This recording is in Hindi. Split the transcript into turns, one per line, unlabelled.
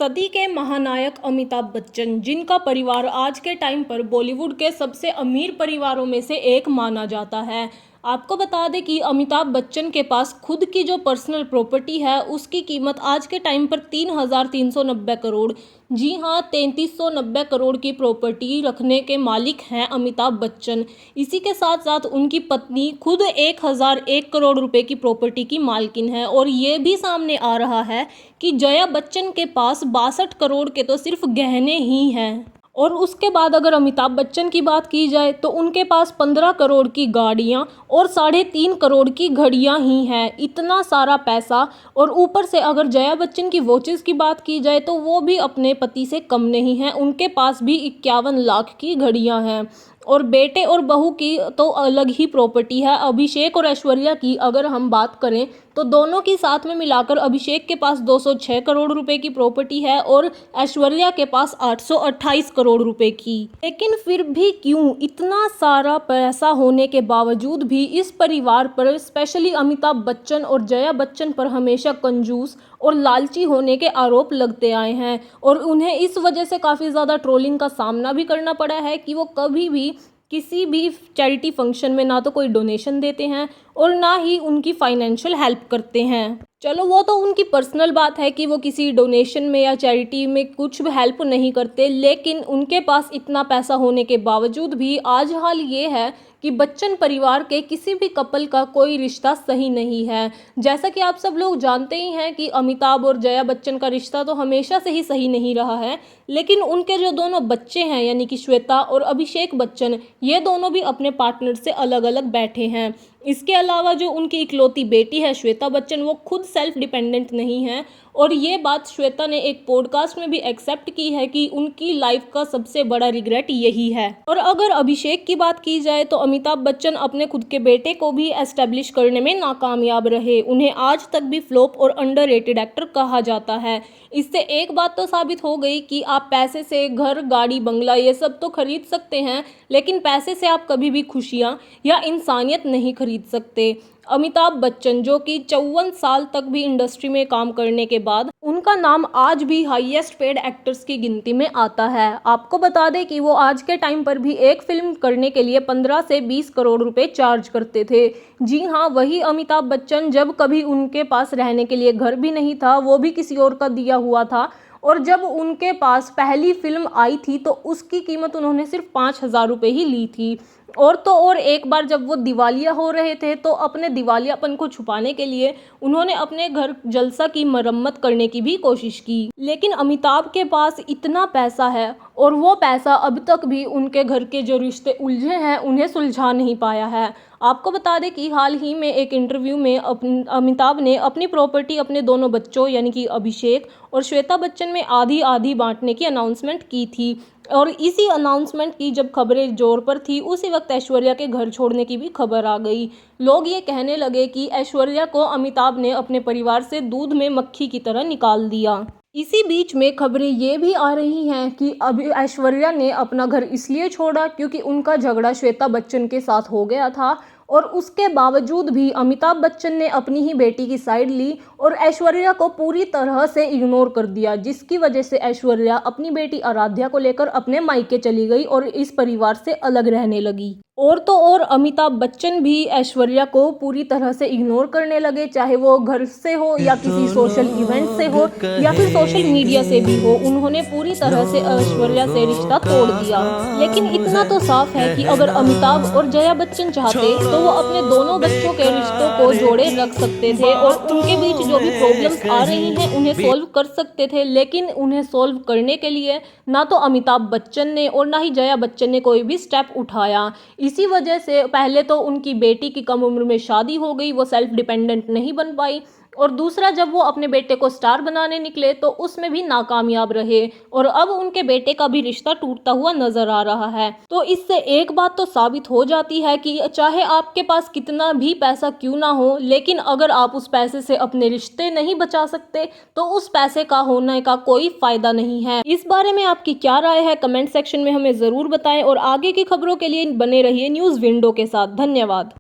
सदी के महानायक अमिताभ बच्चन, जिनका परिवार आज के टाइम पर बॉलीवुड के सबसे अमीर परिवारों में से एक माना जाता है। आपको बता दें कि अमिताभ बच्चन के पास खुद की जो पर्सनल प्रॉपर्टी है उसकी कीमत आज के टाइम पर 3,390 करोड़, जी हाँ, 3,390 करोड़ की प्रॉपर्टी रखने के मालिक हैं अमिताभ बच्चन। इसी के साथ साथ उनकी पत्नी खुद 1,001 करोड़ रुपए की प्रॉपर्टी की मालकिन है। और ये भी सामने आ रहा है कि जया बच्चन के पास 62 करोड़ के तो सिर्फ गहने ही हैं। और उसके बाद अगर अमिताभ बच्चन की बात की जाए तो उनके पास 15 करोड़ की गाड़ियाँ और 3.5 करोड़ की घड़ियाँ ही हैं। इतना सारा पैसा। और ऊपर से अगर जया बच्चन की वॉचेस की बात की जाए तो वो भी अपने पति से कम नहीं हैं। उनके पास भी 51 लाख की घड़ियाँ हैं। और बेटे और बहू की तो अलग ही प्रॉपर्टी है। अभिषेक और ऐश्वर्या की अगर हम बात करें तो दोनों की साथ में मिलाकर अभिषेक के पास 206 करोड़ रुपए की प्रॉपर्टी है और ऐश्वर्या के पास 828 करोड़ रुपए की। लेकिन फिर भी क्यों इतना सारा पैसा होने के बावजूद भी इस परिवार पर, स्पेशली अमिताभ बच्चन और जया बच्चन पर, हमेशा कंजूस और लालची होने के आरोप लगते आए हैं। और उन्हें इस वजह से काफ़ी ज़्यादा ट्रोलिंग का सामना भी करना पड़ा है कि वो कभी भी किसी भी चैरिटी फंक्शन में ना तो कोई डोनेशन देते हैं और ना ही उनकी फाइनेंशियल हेल्प करते हैं। चलो वो तो उनकी पर्सनल बात है कि वो किसी डोनेशन में या चैरिटी में कुछ भी हेल्प नहीं करते, लेकिन उनके पास इतना पैसा होने के बावजूद भी आज हाल ये है कि बच्चन परिवार के किसी भी कपल का कोई रिश्ता सही नहीं है। जैसा कि आप सब लोग जानते ही हैं कि अमिताभ और जया बच्चन का रिश्ता तो हमेशा से ही सही नहीं रहा है, लेकिन उनके जो दोनों बच्चे हैं यानी कि श्वेता और अभिषेक बच्चन, ये दोनों भी अपने पार्टनर से अलग अलग बैठे हैं। इसके अलावा जो उनकी इकलौती बेटी है श्वेता बच्चन, वो खुद सेल्फ डिपेंडेंट नहीं है। और ये बात श्वेता ने एक पॉडकास्ट में भी एक्सेप्ट की है कि उनकी लाइफ का सबसे बड़ा रिग्रेट यही है। और अगर अभिषेक की बात की जाए तो अमिताभ बच्चन अपने खुद के बेटे को भी एस्टेब्लिश करने में नाकामयाब रहे। उन्हें आज तक भी फ्लॉप और अंडररेटेड एक्टर कहा जाता है। इससे एक बात तो साबित हो गई कि आप पैसे से घर, गाड़ी, बंगला ये सब तो खरीद सकते हैं, लेकिन पैसे से आप कभी भी खुशियाँ या इंसानियत नहीं खरीद सकते। अमिताभ बच्चन जो कि 54 साल तक भी इंडस्ट्री में काम करने के बाद उनका नाम आज भी हाईएस्ट पेड एक्टर्स की गिनती में आता है। आपको बता दें कि वो आज के टाइम पर भी एक फिल्म करने के लिए 15 से 20 करोड़ रुपए चार्ज करते थे। जी हाँ, वही अमिताभ बच्चन जब कभी उनके पास रहने के लिए घर भी नहीं था, वो भी किसी और का दिया हुआ था। और जब उनके पास पहली फिल्म आई थी तो उसकी कीमत उन्होंने सिर्फ 5,000 रुपये ही ली थी। और तो और एक बार जब वो दिवालिया हो रहे थे तो अपने दिवालियापन को छुपाने के लिए उन्होंने अपने घर जलसा की मरम्मत करने की भी कोशिश की। लेकिन अमिताभ के पास इतना पैसा है और वो पैसा अब तक भी उनके घर के जो रिश्ते उलझे हैं उन्हें सुलझा नहीं पाया है। आपको बता दें कि हाल ही में एक इंटरव्यू में अमिताभ ने अपनी प्रॉपर्टी अपने दोनों बच्चों यानी कि अभिषेक और श्वेता बच्चन में आधी आधी बांटने की अनाउंसमेंट की थी। और इसी अनाउंसमेंट की जब खबरें जोर पर थी उसी वक्त ऐश्वर्या के घर छोड़ने की भी खबर आ गई। लोग ये कहने लगे कि ऐश्वर्या को अमिताभ ने अपने परिवार से दूध में मक्खी की तरह निकाल दिया। इसी बीच में खबरें ये भी आ रही हैं कि अभी ऐश्वर्या ने अपना घर इसलिए छोड़ा क्योंकि उनका झगड़ा श्वेता बच्चन के साथ हो गया था। और उसके बावजूद भी अमिताभ बच्चन ने अपनी ही बेटी की साइड ली और ऐश्वर्या को पूरी तरह से इग्नोर कर दिया, जिसकी वजह से ऐश्वर्या अपनी बेटी आराध्या को लेकर अपने मायके चली गई और इस परिवार से अलग रहने लगी। और तो और अमिताभ बच्चन भी ऐश्वर्या को पूरी तरह से इग्नोर करने लगे, चाहे वो घर से हो या किसी सोशल इवेंट से हो या फिर सोशल मीडिया से भी हो। उन्होंने पूरी तरह से ऐश्वर्या से रिश्ता तोड़ दिया। लेकिन इतना तो साफ है कि अगर अमिताभ और जया बच्चन चाहते तो वो अपने दोनों बच्चों के रिश्तों को जोड़े रख सकते थे और उनके बीच जो भी प्रॉब्लम्स आ रही हैं उन्हें सॉल्व कर सकते थे। लेकिन उन्हें सॉल्व करने के लिए ना तो अमिताभ बच्चन ने और ना ही जया बच्चन ने कोई भी स्टेप उठाया। इसी वजह से पहले तो उनकी बेटी की कम उम्र में शादी हो गई, वो सेल्फ डिपेंडेंट नहीं बन पाई। और दूसरा, जब वो अपने बेटे को स्टार बनाने निकले तो उसमें भी नाकामयाब रहे और अब उनके बेटे का भी रिश्ता टूटता हुआ नजर आ रहा है। तो इससे एक बात तो साबित हो जाती है कि चाहे आपके पास कितना भी पैसा क्यों ना हो, लेकिन अगर आप उस पैसे से अपने रिश्ते नहीं बचा सकते तो उस पैसे का होने का कोई फायदा नहीं है। इस बारे में आपकी क्या राय है कमेंट सेक्शन में हमें जरूर बताएं और आगे की खबरों के लिए बने रहिए न्यूज़ विंडो के साथ। धन्यवाद।